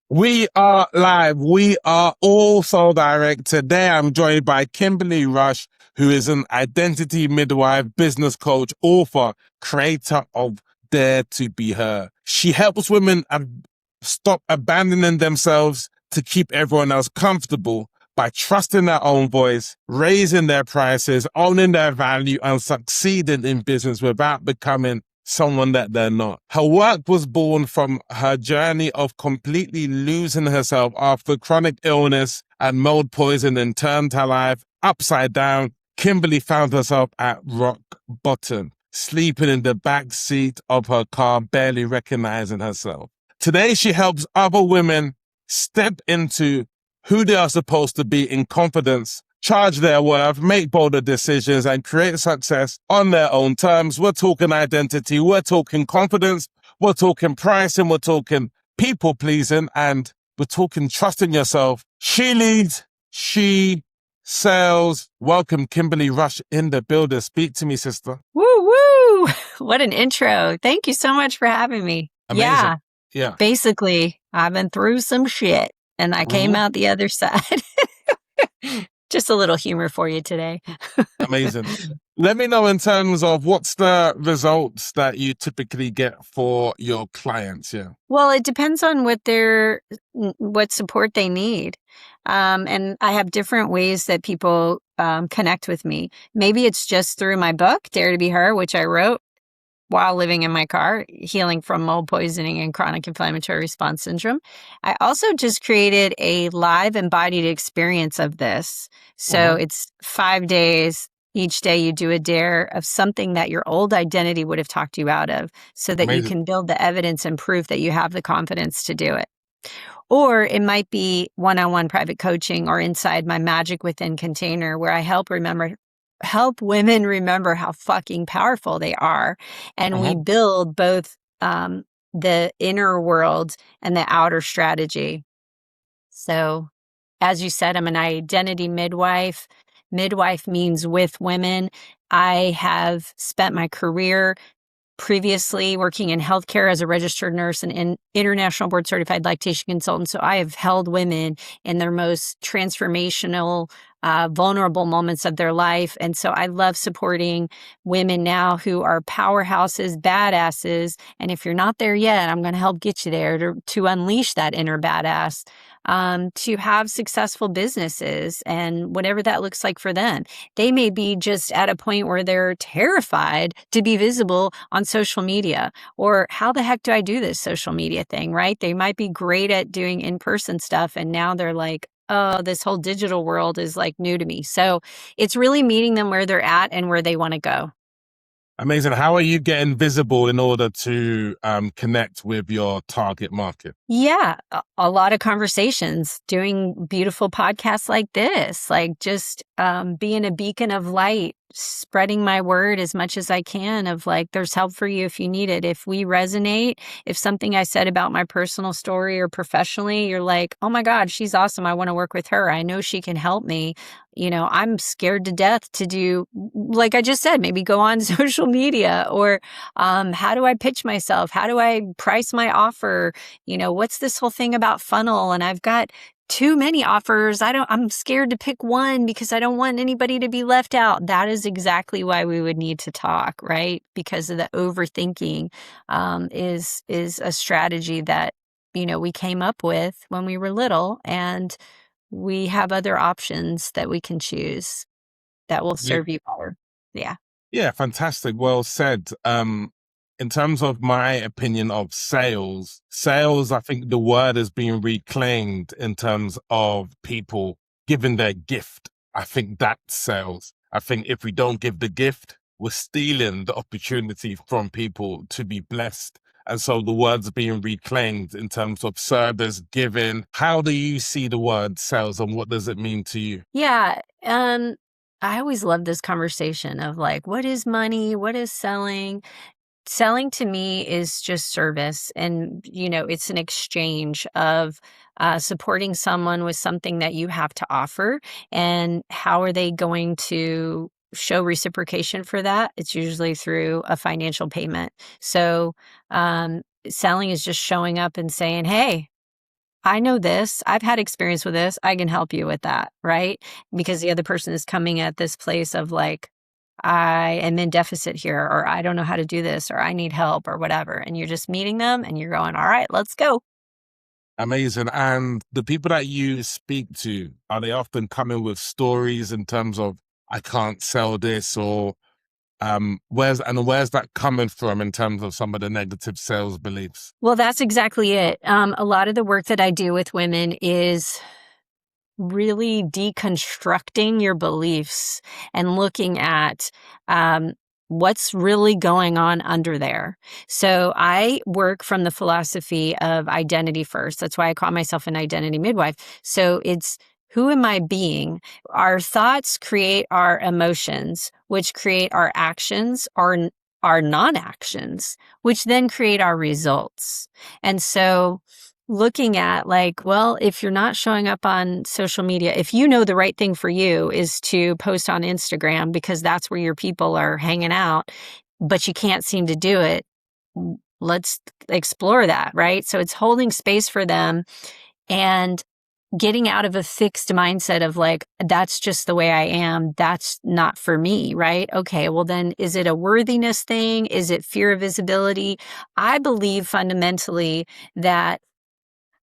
We are live. We are also direct. Today I'm joined by Kimberly Rush, who is an identity midwife, business coach, author, creator of Dare to Be Her. She helps women stop abandoning themselves to keep everyone else comfortable by trusting their own voice, raising their prices, owning their value, and succeeding in business without becoming someone that they're not. Her work was born from her journey of completely losing herself after chronic illness and mold poisoning turned her life upside down. Kimberly found herself at rock bottom, sleeping in the back seat of her car, barely recognizing herself. Today, she helps other women step into who they are supposed to be in confidence, charge their worth, make bolder decisions, and create success on their own terms. We're talking identity, we're talking confidence, we're talking pricing, we're talking people pleasing, and we're talking trusting yourself. She leads, she sells. Welcome, Kimberly Rush in the builder. Speak to me, sister. Woo woo! What an intro. Thank you so much for having me. Amazing. Yeah. Basically, I've been through some shit and I came out the other side. Just a little humor for you today. Amazing. Let me know in terms of what's the results that you typically get for your clients. Yeah. Well, it depends on what support they need. And I have different ways that people connect with me. Maybe it's just through my book, Dare to Be Her, which I wrote while living in my car, healing from mold poisoning and chronic inflammatory response syndrome. I also just created a live embodied experience of this. So it's 5 days. Each day you do a dare of something that your old identity would have talked you out of so that you can build the evidence and proof that you have the confidence to do it. Or it might be one-on-one private coaching or inside my Magic Within container where I help women remember how fucking powerful they are. And we build both the inner world and the outer strategy. So as you said, I'm an identity midwife. Midwife means with women. I have spent my career previously working in healthcare as a registered nurse and an international board certified lactation consultant. So I have held women in their most transformational, vulnerable moments of their life. And so I love supporting women now who are powerhouses, badasses. And if you're not there yet, I'm going to help get you there to unleash that inner badass, to have successful businesses and whatever that looks like for them. They may be just at a point where they're terrified to be visible on social media, or how the heck do I do this social media thing, right? They might be great at doing in-person stuff. And now they're like, oh, this whole digital world is like new to me. So it's really meeting them where they're at and where they want to go. Amazing. How are you getting visible in order to connect with your target market? Yeah, a lot of conversations, doing beautiful podcasts like this, like just being a beacon of light, spreading my word as much as I can of like, there's help for you if you need it. If we resonate, if something I said about my personal story or professionally, you're like, oh my God, she's awesome. I want to work with her. I know she can help me. You know, I'm scared to death to do, like I just said, maybe go on social media or how do I pitch myself? How do I price my offer? You know, what's this whole thing about funnel? And I've got too many offers. I'm scared to pick one because I don't want anybody to be left out. That is exactly why we would need to talk, right? Because of the overthinking is a strategy that, you know, we came up with when we were little, and we have other options that we can choose that will serve you better. Yeah. Yeah, fantastic. Well said. In terms of my opinion of sales, I think the word is being reclaimed in terms of people giving their gift. I think that's sales. I think if we don't give the gift, we're stealing the opportunity from people to be blessed. And so the word's being reclaimed in terms of service, giving. How do you see the word sales and what does it mean to you? Yeah. I always love this conversation of like, what is money? What is selling? Selling to me is just service. And, you know, it's an exchange of supporting someone with something that you have to offer. And how are they going to show reciprocation for that? It's usually through a financial payment. So selling is just showing up and saying, hey, I know this, I've had experience with this, I can help you with that, right? Because the other person is coming at this place of like, I am in deficit here, or I don't know how to do this, or I need help, or whatever. And you're just meeting them and you're going, all right, let's go. Amazing. And the people that you speak to, are they often coming with stories in terms of, I can't sell this, or where's that coming from in terms of some of the negative sales beliefs? Well, that's exactly it. A lot of the work that I do with women is really deconstructing your beliefs and looking at what's really going on under there. So I work from the philosophy of identity first. That's why I call myself an identity midwife. So it's, who am I being? Our thoughts create our emotions, which create our actions, our non-actions, which then create our results. And so looking at like, well, if you're not showing up on social media, if you know the right thing for you is to post on Instagram because that's where your people are hanging out, but you can't seem to do it, let's explore that, right? So it's holding space for them and getting out of a fixed mindset of like, that's just the way I am. That's not for me, right? Okay, well then is it a worthiness thing? Is it fear of visibility? I believe fundamentally that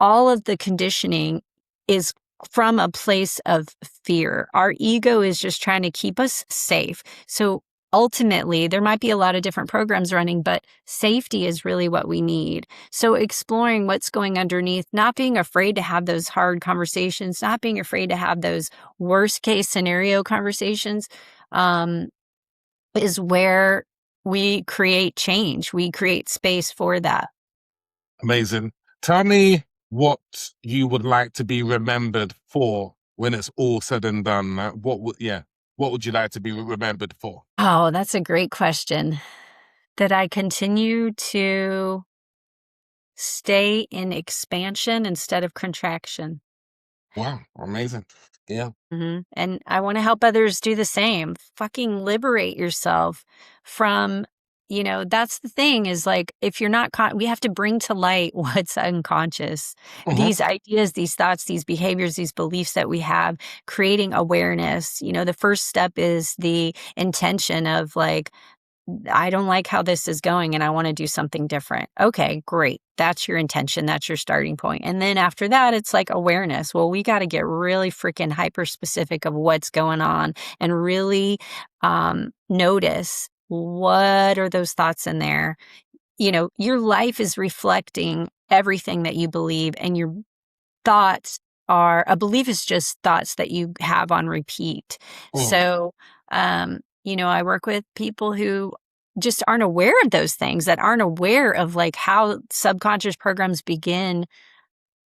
all of the conditioning is from a place of fear. Our ego is just trying to keep us safe. So ultimately, there might be a lot of different programs running, but safety is really what we need. So exploring what's going underneath, not being afraid to have those hard conversations, not being afraid to have those worst case scenario conversations, is where we create change. We create space for that. Amazing. Tell me what you would like to be remembered for when it's all said and done. What would you like to be remembered for? Oh, that's a great question. That I continue to stay in expansion instead of contraction. Wow, amazing. Yeah. And I want to help others do the same. Fucking liberate yourself from, that's the thing is like, if you're not, we have to bring to light what's unconscious. Mhm. These ideas, these thoughts, these behaviors, these beliefs that we have, creating awareness. The first step is the intention of like, I don't like how this is going and I want to do something different. Okay, great. That's your intention. That's your starting point. And then after that, it's like awareness. Well, we got to get really freaking hyper specific of what's going on and really notice what are those thoughts in there. Your life is reflecting everything that you believe, and your thoughts are, a belief is just thoughts that you have on repeat. Mm. So, I work with people who just aren't aware of those things, that aren't aware of like how subconscious programs begin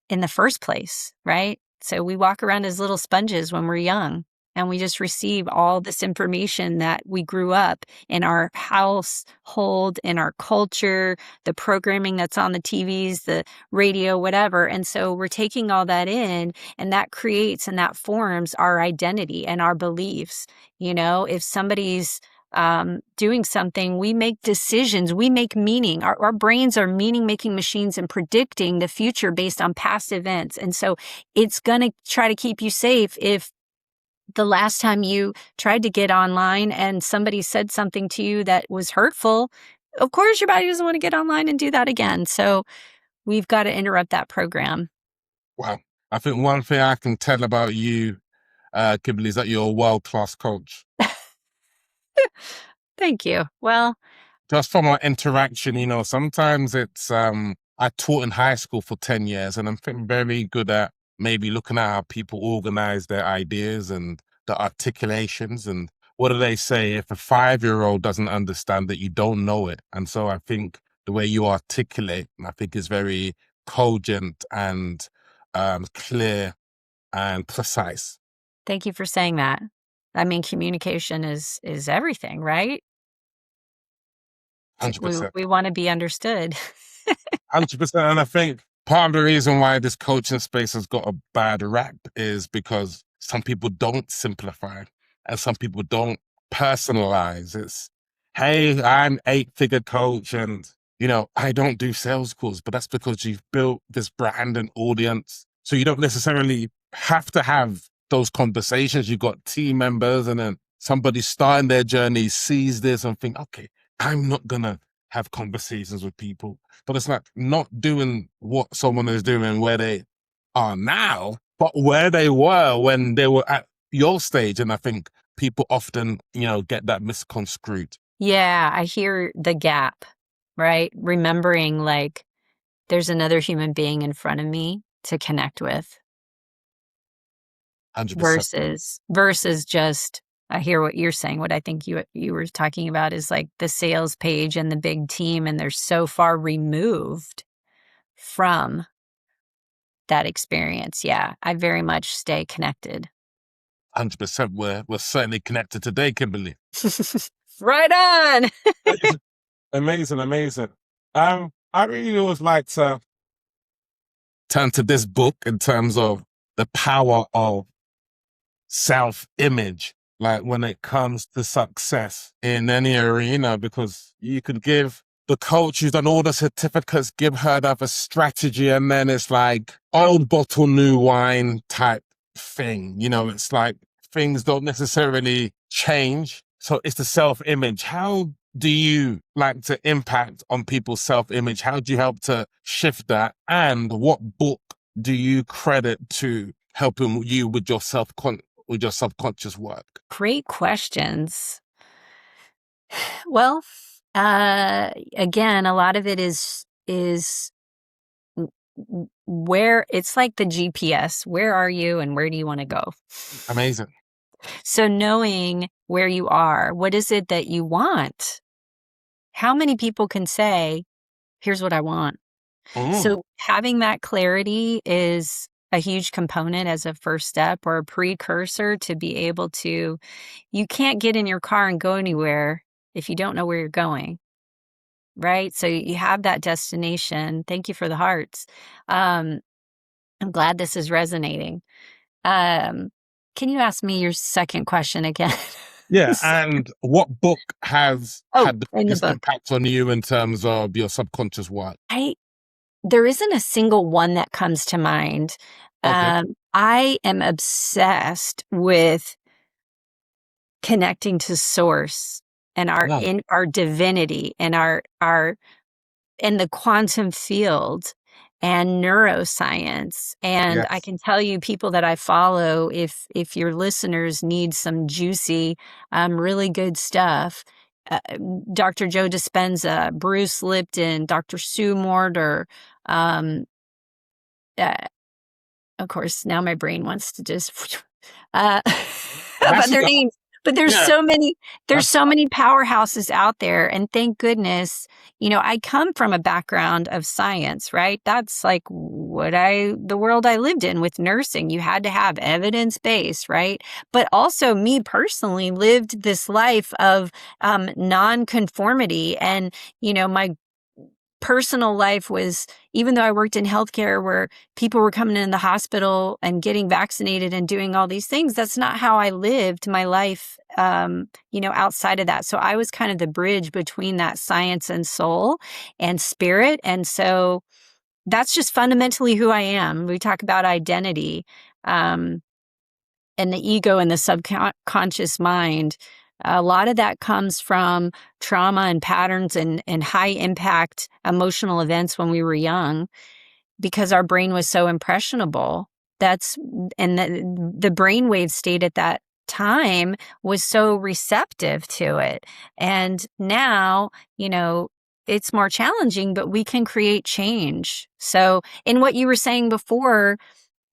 in the first place, right? So we walk around as little sponges when we're young, and we just receive all this information that we grew up in our household, in our culture, the programming that's on the TVs, the radio, whatever. And so we're taking all that in, and that creates and that forms our identity and our beliefs. If somebody's doing something, we make decisions, we make meaning. Our brains are meaning making machines and predicting the future based on past events. And so it's going to try to keep you safe. If the last time you tried to get online and somebody said something to you that was hurtful, of course your body doesn't want to get online and do that again. So we've got to interrupt that program. Wow. I think one thing I can tell about you, Kimberly, is that you're a world-class coach. Thank you. Well, Just from our interaction, sometimes it's I taught in high school for 10 years, and I'm very good at maybe looking at how people organize their ideas and the articulations. And what do they say? If a 5-year-old doesn't understand that, you don't know it. And so I think the way you articulate, I think, is very cogent and clear and precise. thank you for saying that. I mean, communication is everything, right? We 100%. we want to be understood. 100%. And I think part of the reason why this coaching space has got a bad rap is because some people don't simplify and some people don't personalize. It's, hey, I'm 8-figure coach and, I don't do sales calls, but that's because you've built this brand and audience. So you don't necessarily have to have those conversations. You've got team members, and then somebody starting their journey sees this and think, okay, I'm not going to have conversations with people. But it's like not doing what someone is doing where they are now, but where they were when they were at your stage. And I think people often, get that misconstrued. Yeah, I hear the gap, right? Remembering like there's another human being in front of me to connect with 100%. versus just, I hear what you're saying. What I think you were talking about is like the sales page and the big team, and they're so far removed from that experience. Yeah, I very much stay connected. 100%. We're certainly connected today, Kimberly. Right on. Amazing, amazing. I really always like to turn to this book in terms of the power of self-image, like when it comes to success in any arena, because you could give the coach who's done all the certificates, give her that a strategy, and then it's like old bottle, new wine type thing. It's like things don't necessarily change. So it's the self-image. How do you like to impact on people's self-image? How do you help to shift that? And what book do you credit to helping you with your subconscious work? Great questions. Well, again, a lot of it is where it's like the GPS. Where are you and where do you want to go? Amazing. So knowing where you are, what is it that you want? How many people can say, here's what I want? So having that clarity is a huge component as a first step or a precursor to be able to, you can't get in your car and go anywhere if you don't know where you're going, right? So you have that destination. Thank you for the hearts. I'm glad this is resonating. Can you ask me your second question again? Yeah, and what book has had the biggest book. impact on you in terms of your subconscious work? There isn't a single one that comes to mind. Okay. I am obsessed with connecting to source and our divinity and our in the quantum field and neuroscience. And I can tell you, people that I follow, if your listeners need some juicy, really good stuff, Dr. Joe Dispenza, Bruce Lipton, Dr. Sue Morter, of course, now my brain wants to just about their names. But there's so many powerhouses out there. And thank goodness, I come from a background of science, right? That's like the world I lived in with nursing. You had to have evidence-based, right? But also me personally lived this life of non-conformity. And, my personal life was, even though I worked in healthcare where people were coming in the hospital and getting vaccinated and doing all these things, that's not how I lived my life, outside of that. So I was kind of the bridge between that science and soul and spirit. And so that's just fundamentally who I am. We talk about identity, and the ego and the subconscious mind. A lot of that comes from trauma and patterns and high impact emotional events when we were young, because our brain was so impressionable. And the brainwave state at that time was so receptive to it. And now, it's more challenging, but we can create change. So in what you were saying before,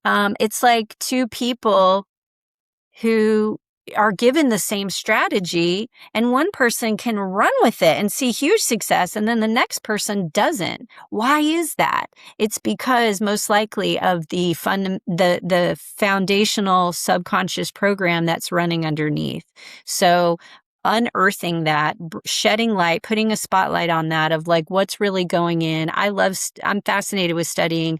it's like two people who are given the same strategy, and one person can run with it and see huge success, and then the next person doesn't. Why is that? It's because most likely of the foundational subconscious program that's running underneath. So unearthing that, shedding light, putting a spotlight on that of like what's really going in. I'm fascinated with studying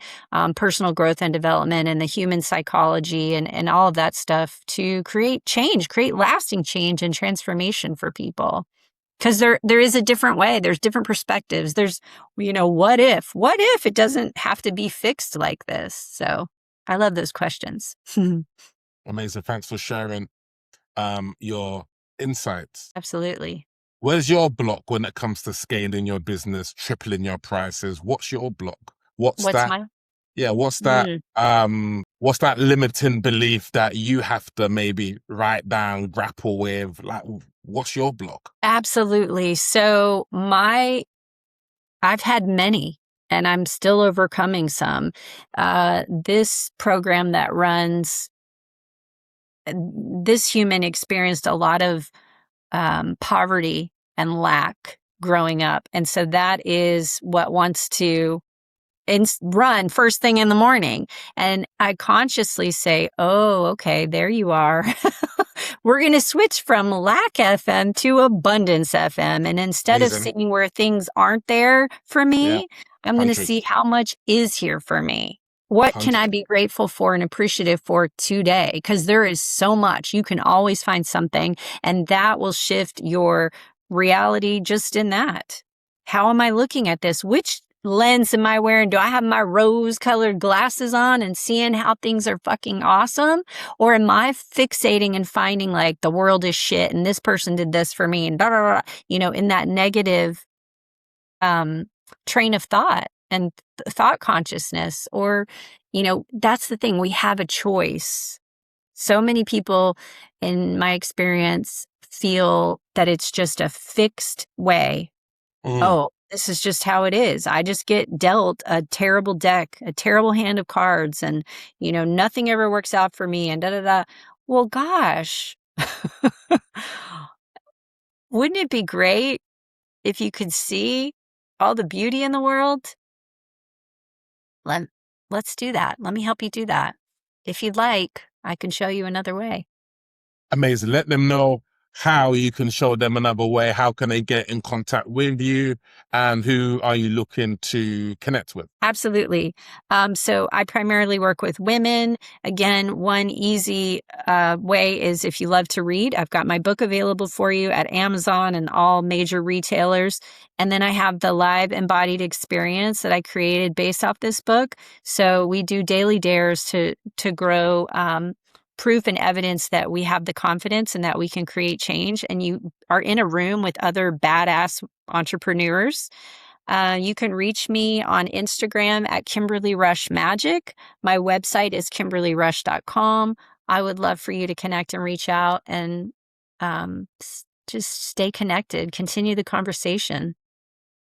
personal growth and development and the human psychology and all of that stuff to create change, create lasting change and transformation for people. Because there is a different way. There's different perspectives. There's, what if it doesn't have to be fixed like this? So I love those questions. Amazing. Thanks for sharing your insights. Absolutely. Where's your block when it comes to scaling your business, tripling your prices? What's your block? What's that? Yeah, what's that? What's that limiting belief that you have to maybe write down, grapple with? Like, what's your block? Absolutely. So I've had many, and I'm still overcoming some. This program that runs, this human experienced a lot of poverty and lack growing up. And so that is what wants to run first thing in the morning. And I consciously say, oh, okay, there you are. We're going to switch from lack FM to abundance FM. And instead of seeing where things aren't there for me, I'm going to see how much is here for me. What can I be grateful for and appreciative for today? Because there is so much. You can always find something, and that will shift your reality just in that. How am I looking at this? Which lens am I wearing? Do I have my rose-colored glasses on and seeing how things are fucking awesome? Or am I fixating and finding like the world is shit and this person did this for me and blah, blah, blah, in that negative train of thought and thought consciousness? Or, that's the thing. We have a choice. So many people, in my experience, feel that it's just a fixed way. Oh, this is just how it is. I just get dealt a terrible deck, a terrible hand of cards, and, nothing ever works out for me and da-da-da. Well, gosh, wouldn't it be great if you could see all the beauty in the world? Let's do that. Let me help you do that. If you'd like, I can show you another way. Amazing. Let them know how you can show them another way. How can they get in contact with you, and who are you looking to connect with? Absolutely. So I primarily work with women. Again, one easy way is if you love to read, I've got my book available for you at Amazon and all major retailers. And then I have the live embodied experience that I created based off this book. So we do daily dares to grow proof and evidence that we have the confidence and that we can create change. And you are in a room with other badass entrepreneurs. You can reach me on Instagram at Kimberly Rush Magic. My website is kimberlyrush.com. I would love for you to connect and reach out and just stay connected, continue the conversation.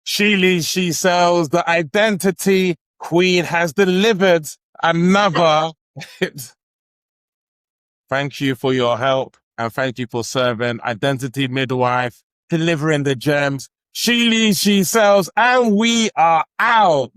She leads, she sells. The Identity Queen has delivered another hit. Thank you for your help, and thank you for serving Identity Midwife, delivering the gems. She leads, she sells, and we are out.